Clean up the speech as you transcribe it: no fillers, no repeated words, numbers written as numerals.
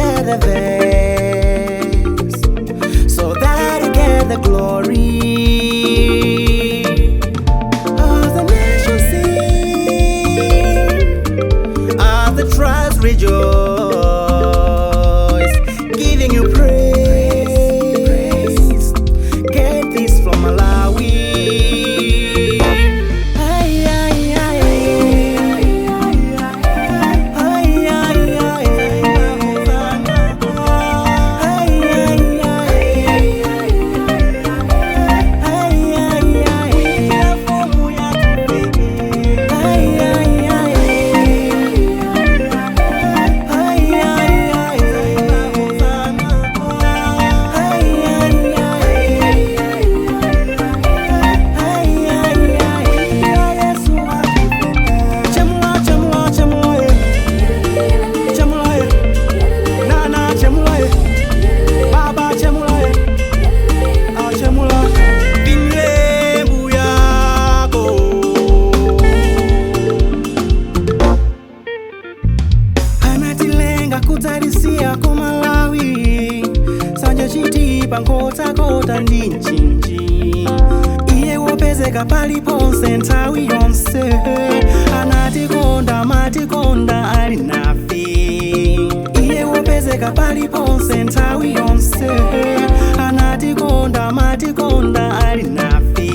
water the vase so that he get the glory. As the nation sing, as the tribes rejoice, giving you praise. Get this from Malawi. Kutarisia ko Malawi sanje chitipa nkota ndi nchinji iye wopezeka paliponse nthawi yonse anatikonda matikonda ali nafe iye wopezeka paliponse nthawi yonse anatikonda matikonda ali nafe.